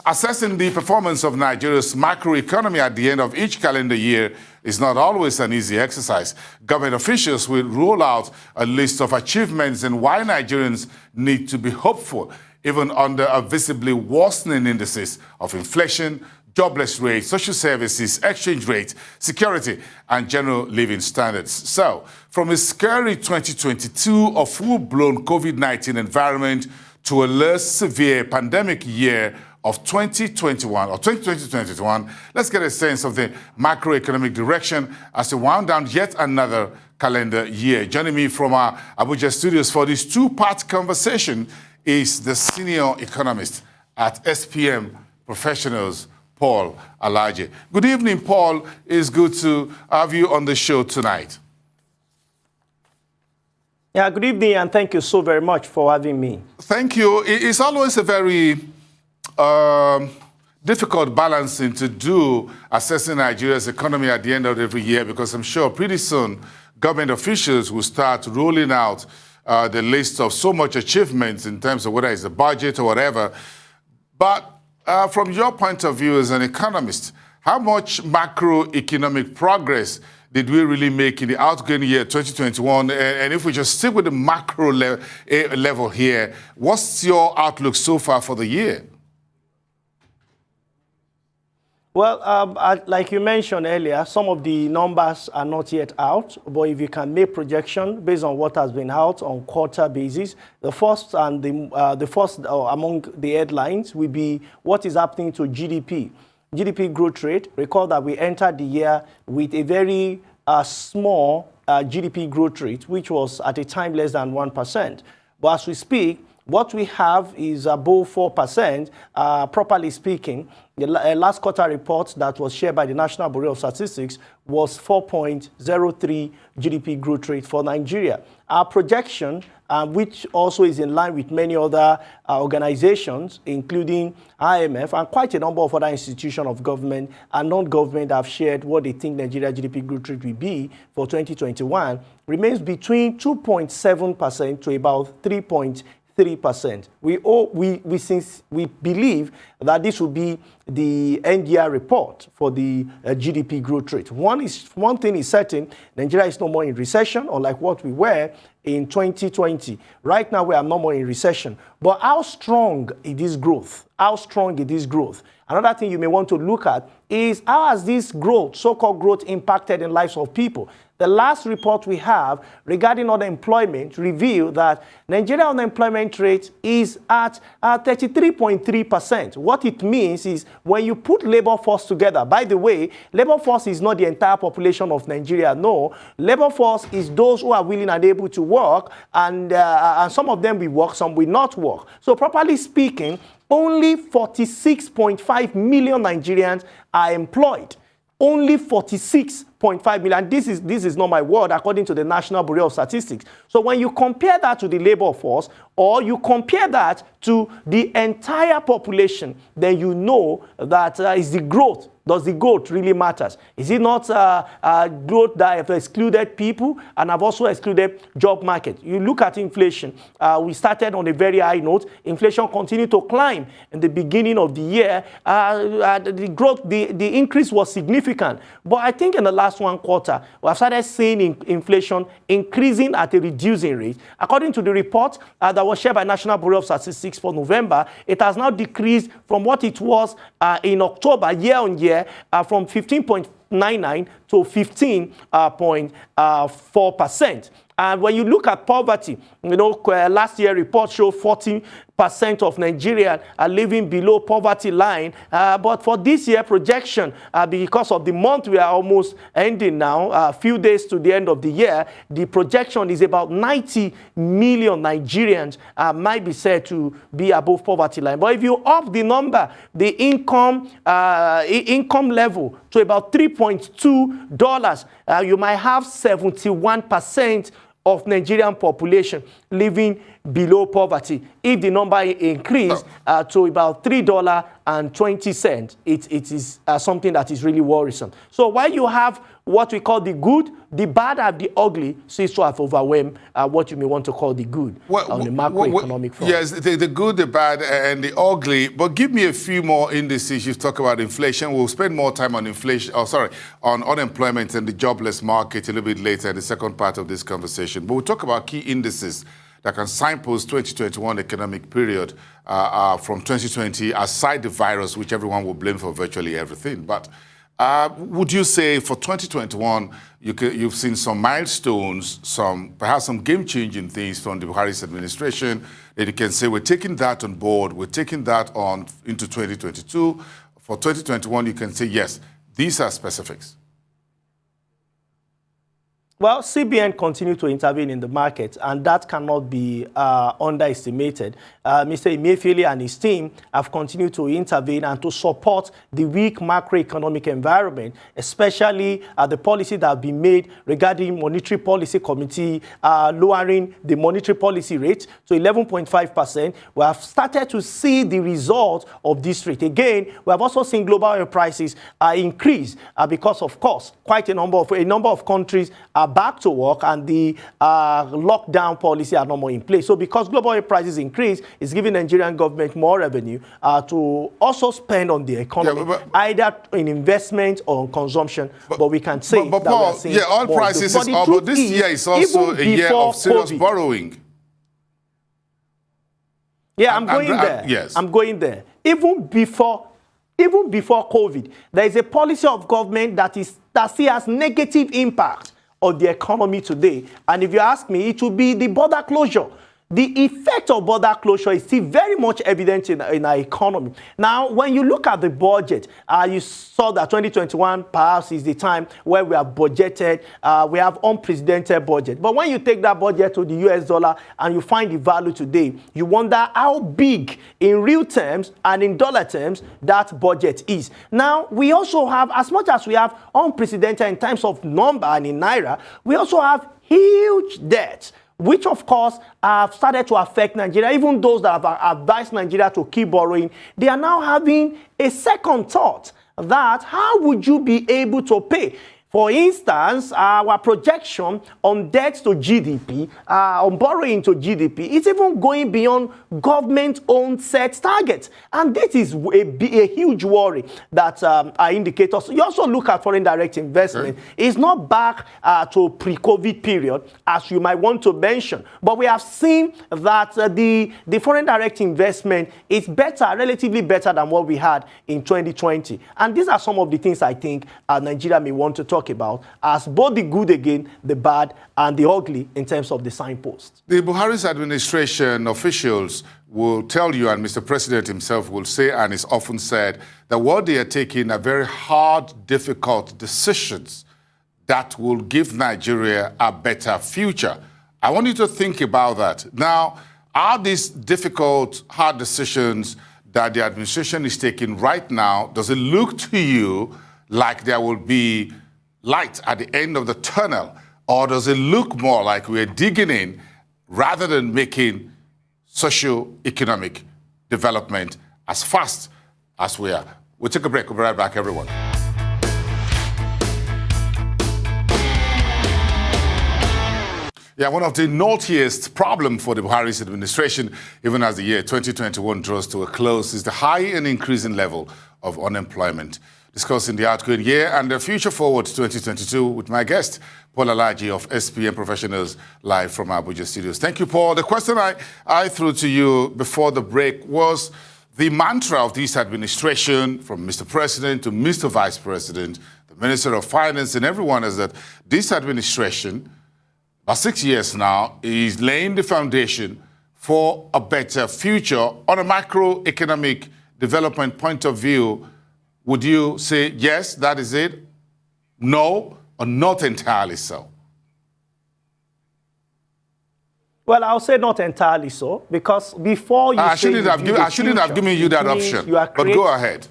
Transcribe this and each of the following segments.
Assessing the performance of Nigeria's macroeconomy at the end of each calendar year is not always an easy exercise. Government officials will roll out a list of achievements and why Nigerians need to be hopeful, even under a visibly worsening indices of inflation, jobless rate, social services, exchange rate, security, and general living standards. So, from a scary 2022 of full-blown COVID-19 environment to a less severe pandemic year of 2021 or 2020-2021, let's get a sense of the macroeconomic direction as we wound down yet another calendar year. Joining me from our Abuja studios for this two-part conversation is the senior economist at SPM Professionals, Paul Alaje. Good evening, Paul. It's good to have you on the show tonight. Yeah, good evening, and thank you so very much for having me. Thank you. It's always a very difficult balancing to do, assessing Nigeria's economy at the end of every year, because I'm sure pretty soon government officials will start rolling out the list of so much achievements in terms of whether it's a budget or whatever. But from your point of view as an economist, how much macroeconomic progress did we really make in the outgoing year 2021? And if we just stick with the macro level here, what's your outlook so far for the year? Well, like you mentioned earlier, some of the numbers are not yet out, but if you can make projection based on what has been out on quarter basis, the first and the first among the headlines will be what is happening to GDP. GDP growth rate. Recall that we entered the year with a very small GDP growth rate, which was at a time less than 1%. But as we speak, what we have is above 4%, properly speaking. The last quarter report that was shared by the National Bureau of Statistics was 4.03 GDP growth rate for Nigeria. Our projection, which also is in line with many other organizations, including IMF and quite a number of other institutions of government and non-government have shared what they think Nigeria GDP growth rate will be for 2021, remains between 2.7% to about 3.3%. We believe that this will be the NDR report for the GDP growth rate. One thing is certain: Nigeria is no more in recession, unlike what we were in 2020. Right now, we are no more in recession. But how strong is this growth? How strong is this growth? Another thing you may want to look at is how has this growth, so-called growth, impacted in lives of people? The last report we have regarding unemployment revealed that Nigeria unemployment rate is at 33.3%. What it means is when you put labor force together, by the way, labor force is not the entire population of Nigeria, no. Labor force is those who are willing and able to work, and some of them will work, some will not work. So properly speaking, only 46.5 million Nigerians are employed. Only 46.5 million. This is not my word, according to the National Bureau of Statistics. So when you compare that to the labor force, or you compare that to the entire population, then you know that is the growth. Does the growth really matters? Is it not growth that have excluded people and have also excluded job market? You look at inflation. We started on a very high note. Inflation continued to climb in the beginning of the year. The growth, the increase was significant. But I think in the last one quarter, we have started seeing inflation increasing at a reducing rate. According to the report that was shared by National Bureau of Statistics for November, it has now decreased from what it was in October, year on year, from 15.99 to 15.4%. And when you look at poverty, last year report showed 40% of Nigerians are living below poverty line. But for this year projection, because of the month we are almost ending now, a few days to the end of the year, the projection is about 90 million Nigerians might be said to be above poverty line. But if you up the number, the income level to about $3.2, you might have 71% of Nigerian population living below poverty. If the number increase to about $3.20, it is something that is really worrisome. So while you have what we call the good, the bad, and the ugly seems to have overwhelmed what you may want to call the good on the macroeconomic front. Yes, the good, the bad, and the ugly. But give me a few more indices. You've talked about inflation. We'll spend more time on inflation, on unemployment and the jobless market a little bit later in the second part of this conversation. But we'll talk about key indices that can signpost 2021 economic period from 2020, aside the virus, which everyone will blame for virtually everything. But would you say for 2021, you've seen some milestones, perhaps some game-changing things from the Buhari's administration, that you can say we're taking that on board, we're taking that on into 2022. For 2021, you can say, yes, these are specifics. Well, CBN continued to intervene in the market, and that cannot be underestimated. Mr. Emefiele and his team have continued to intervene and to support the weak macroeconomic environment, especially the policy that have been made regarding Monetary Policy Committee lowering the monetary policy rate to 11.5%. We have started to see the result of this rate. Again, we have also seen global oil prices increase because, of course, quite a number of countries are back to work and the lockdown policy are no more in place. So because global oil prices increase, it's giving the Nigerian government more revenue to also spend on the economy, either in investment or on consumption. But we can say that Paul, we are seeing oil prices is up, but this year is also a year of serious borrowing. Yeah, I'm going there. Yes. I'm going there. Even before COVID, there is a policy of government that still has negative impact on the economy today. And if you ask me, it will be the border closure. The effect of border closure is still very much evident in our economy. Now, when you look at the budget, you saw that 2021 perhaps is the time where we have budgeted, we have unprecedented budget. But when you take that budget to the US dollar and you find the value today, you wonder how big in real terms and in dollar terms that budget is. Now, we also have, as much as we have unprecedented in terms of number and in Naira, we also have huge debt, which of course have started to affect Nigeria. Even those that have advised Nigeria to keep borrowing, they are now having a second thought that how would you be able to pay? For instance, our projection on debt to GDP, on borrowing to GDP, it's even going beyond government-owned set targets. And this is a huge worry that our indicators. You also look at foreign direct investment. Okay. It's not back to pre-COVID period, as you might want to mention. But we have seen that the foreign direct investment is better, relatively better than what we had in 2020. And these are some of the things I think Nigeria may want to talk about as both the good again, the bad, and the ugly in terms of the signposts. The Buhari's administration officials will tell you, and Mr. President himself will say, and it's often said, that what they are taking are very hard, difficult decisions that will give Nigeria a better future. I want you to think about that. Now, are these difficult, hard decisions that the administration is taking right now, does it look to you like there will be light at the end of the tunnel, or does it look more like we're digging in rather than making socio-economic development as fast as we are? We'll take a break. We'll be right back, everyone. Yeah, one of the naughtiest problems for the Buhari's administration, even as the year 2021 draws to a close, is the high and increasing level of unemployment. Discussing the outgoing year and the future forward 2022 with my guest, Paul Alaje of SPM Professionals, live from Abuja studios. Thank you, Paul. The question I threw to you before the break was the mantra of this administration, from Mr. President to Mr. Vice President, the Minister of Finance, and everyone, is that this administration, about 6 years now, is laying the foundation for a better future on a macroeconomic development point of view. Would you say, yes, that is it? No, or not entirely so? Well, I'll say not entirely so, because before you I shouldn't have given you that option, but go ahead.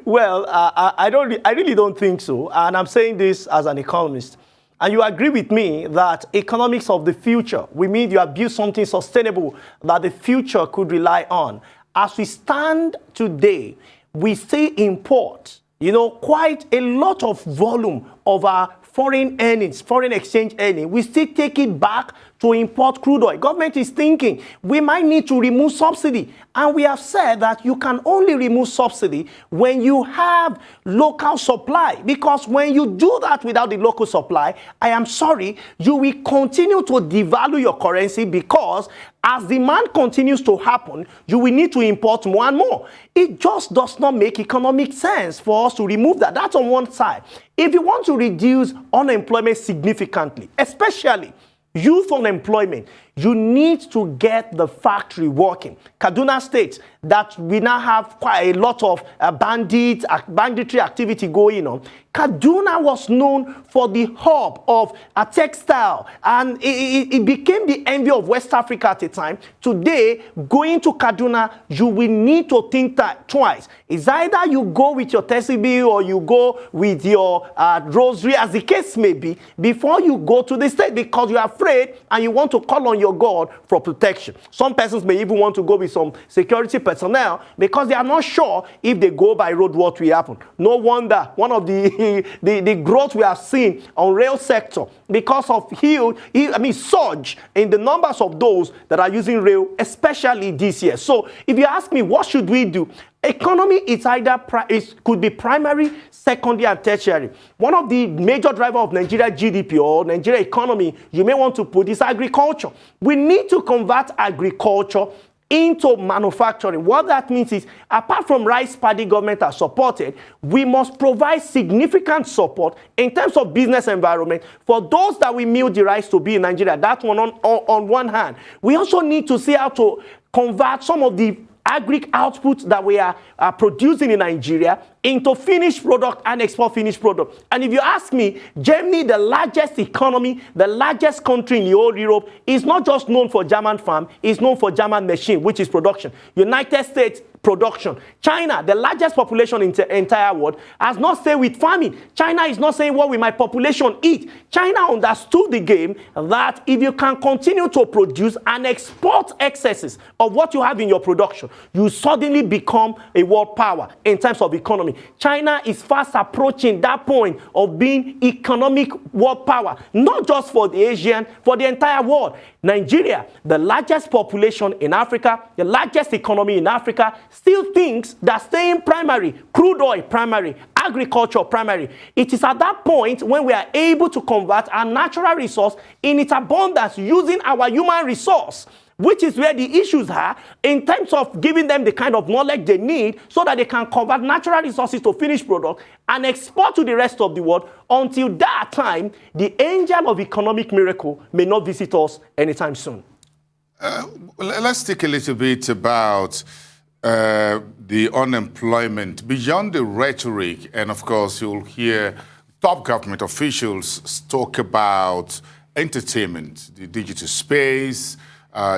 Well, I really don't think so, and I'm saying this as an economist. And you agree with me that economics of the future, we mean you have built something sustainable that the future could rely on. As we stand today, we still import you know, quite a lot of volume of our foreign earnings, foreign exchange earnings. We still take it back to import crude oil. Government is thinking we might need to remove subsidy. And we have said that you can only remove subsidy when you have local supply. Because when you do that without the local supply, I am sorry, you will continue to devalue your currency, because as demand continues to happen, you will need to import more and more. It just does not make economic sense for us to remove that. That's on one side. If you want to reduce unemployment significantly, especially youth unemployment, you need to get the factory working. Kaduna State, that we now have quite a lot of banditry activity going on. Kaduna was known for the hub of a textile, and it became the envy of West Africa at the time. Today, going to Kaduna, you will need to think that twice. It's either you go with your TCB or you go with your rosary, as the case may be, before you go to the state, because you're afraid and you want to call on your God for protection. Some persons may even want to go with some security personnel because they are not sure if they go by road what will happen. No wonder one of the growth we have seen on rail sector because of surge in the numbers of those that are using rail, especially this year. So if you ask me, what should we do? Economy is either could be primary, secondary, and tertiary. One of the major drivers of Nigeria GDP or Nigeria economy, you may want to put, is agriculture. We need to convert agriculture into manufacturing. What that means is, apart from rice paddy government has supported, we must provide significant support in terms of business environment for those that we mill the rice to be in Nigeria. That one on one hand. We also need to see how to convert some of the agri outputs that we are producing in Nigeria into finished product and export finished product. And if you ask me, Germany, the largest economy, the largest country in the whole Europe, is not just known for German farm, it's known for German machine, which is production. United States, production. China, the largest population in the entire world, has not stayed with farming. China is not saying, what will my population eat? China understood the game that if you can continue to produce and export excesses of what you have in your production, you suddenly become a world power in terms of economy. China is fast approaching that point of being economic world power, not just for the Asian, for the entire world. Nigeria, the largest population in Africa, the largest economy in Africa, still thinks that staying primary, crude oil primary, agriculture primary. It is at that point when we are able to convert our natural resource in its abundance using our human resource, which is where the issues are in terms of giving them the kind of knowledge they need so that they can convert natural resources to finished product and export to the rest of the world. Until that time, the angel of economic miracle may not visit us anytime soon. Let's take a little bit about the unemployment beyond the rhetoric. And of course, you'll hear top government officials talk about entertainment, the digital space,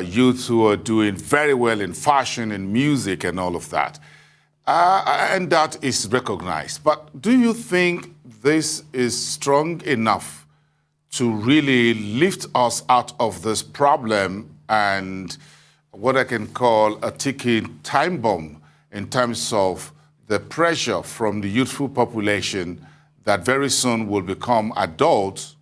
youth who are doing very well in fashion and music and all of that. And that is recognized. But do you think this is strong enough to really lift us out of this problem and what I can call a ticking time bomb in terms of the pressure from the youthful population that very soon will become adults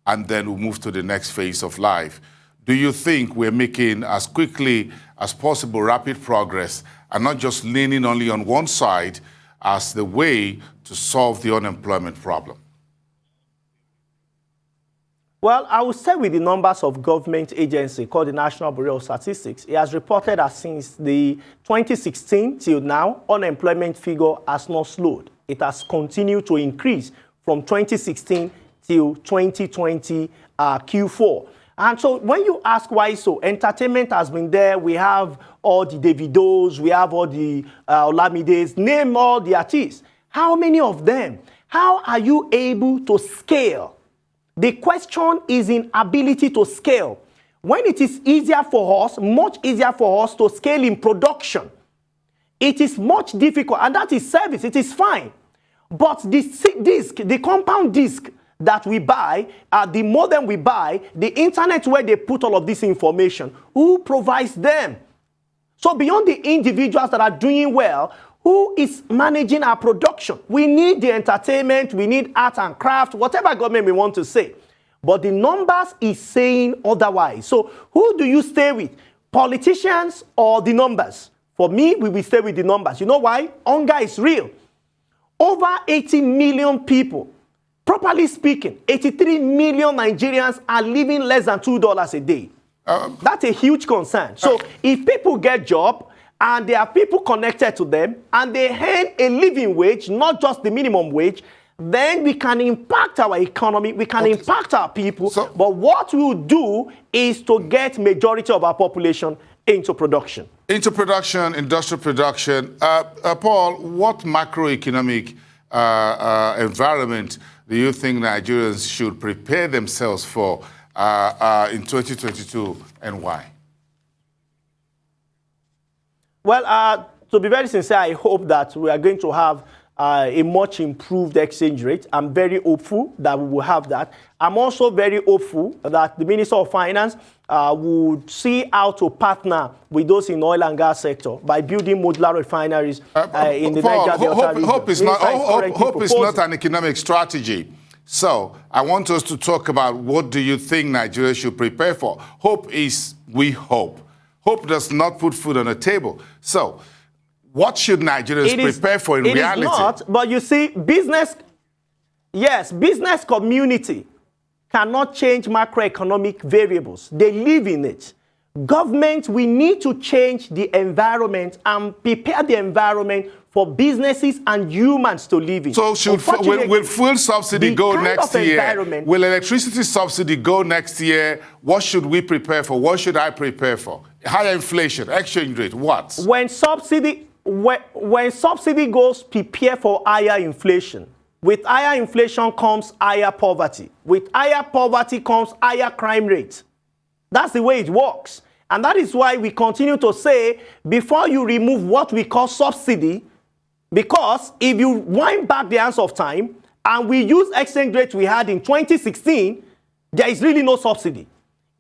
and then will move to the next phase of life? Do you think we're making as quickly as possible rapid progress and not just leaning only on one side as the way to solve the unemployment problem? Well, I will start with the numbers of government agency called the National Bureau of Statistics. It has reported that since the 2016 till now, unemployment figure has not slowed. It has continued to increase from 2016 till 2020 Q4. And so when you ask why so, entertainment has been there. We have all the Davidos, we have all the Olamides, name all the artists. How many of them? How are you able to scale? The question is in ability to scale. When it is easier for us, much easier for us to scale in production, it is much difficult, and that is service, it is fine. But the compound disc that we buy, the modem we buy, the internet where they put all of this information, who provides them? So beyond the individuals that are doing well, who is managing our production? We need the entertainment, we need art and craft, whatever government we want to say. But the numbers is saying otherwise. So who do you stay with? Politicians or the numbers? For me, we will stay with the numbers. You know why? Hunger is real. Over 80 million people, properly speaking, 83 million Nigerians are living less than $2 a day. That's a huge concern. So if people get job, and there are people connected to them, and they earn a living wage, not just the minimum wage, then we can impact our economy, we can impact our people. But what we'll do is to get majority of our population into production. Into production, industrial production. Paul, what macroeconomic environment do you think Nigerians should prepare themselves for in 2022, and why? Well, to be very sincere, I hope that we are going to have a much improved exchange rate. I'm very hopeful that we will have that. I'm also very hopeful that the Minister of Finance would see how to partner with those in oil and gas sector by building modular refineries in the Niger Delta region. Hope is not an economic strategy. So I want us to talk about what do you think Nigeria should prepare for. Hope is we hope. Hope does not put food on the table. So what should Nigerians prepare for in reality? It is not, but you see, business community cannot change macroeconomic variables. They live in it. Government, we need to change the environment and prepare the environment for businesses and humans to live in. So will fuel subsidy go next year? Will electricity subsidy go next year? What should we prepare for? What should I prepare for? Higher inflation, exchange rate, what? When subsidy goes, prepare for higher inflation. With higher inflation comes higher poverty. With higher poverty comes higher crime rate. That's the way it works. And that is why we continue to say, before you remove what we call subsidy, because if you wind back the hands of time and we use exchange rate we had in 2016, there is really no subsidy.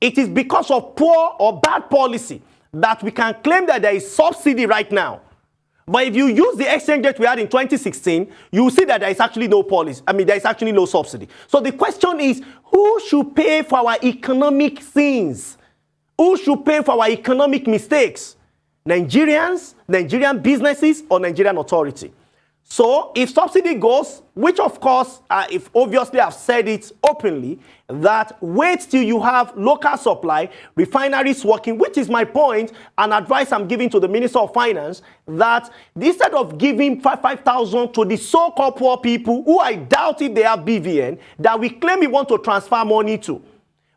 It is because of poor or bad policy that we can claim that there is subsidy right now. But if you use the exchange rate we had in 2016, you will see that there is actually no policy. I mean, there is actually no subsidy. So the question is, who should pay for our economic sins? Who should pay for our economic mistakes? Nigerians, Nigerian businesses, or Nigerian authority? So if subsidy goes, which of course, if obviously I've said it openly, that wait till you have local supply, refineries working, which is my point and advice I'm giving to the Minister of Finance, that instead of giving 5,000 to the so-called poor people, who I doubt if they have BVN, that we claim we want to transfer money to,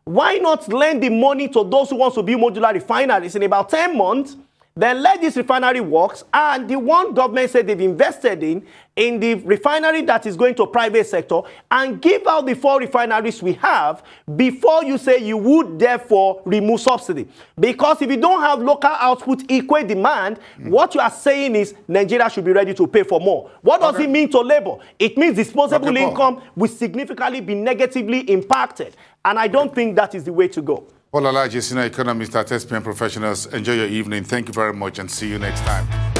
why not lend the money to those who want to build modular refineries in about 10 months, then let this refinery works, and the one government said they've invested in the refinery that is going to private sector, and give out the 4 refineries we have before you say you would therefore remove subsidy. Because if you don't have local output equal demand, what you are saying is Nigeria should be ready to pay for more. What does it mean to labor? It means disposable income will significantly be negatively impacted. And I don't think that is the way to go. Paul Alaje, senior economist at SPM Professionals. Enjoy your evening. Thank you very much and see you next time.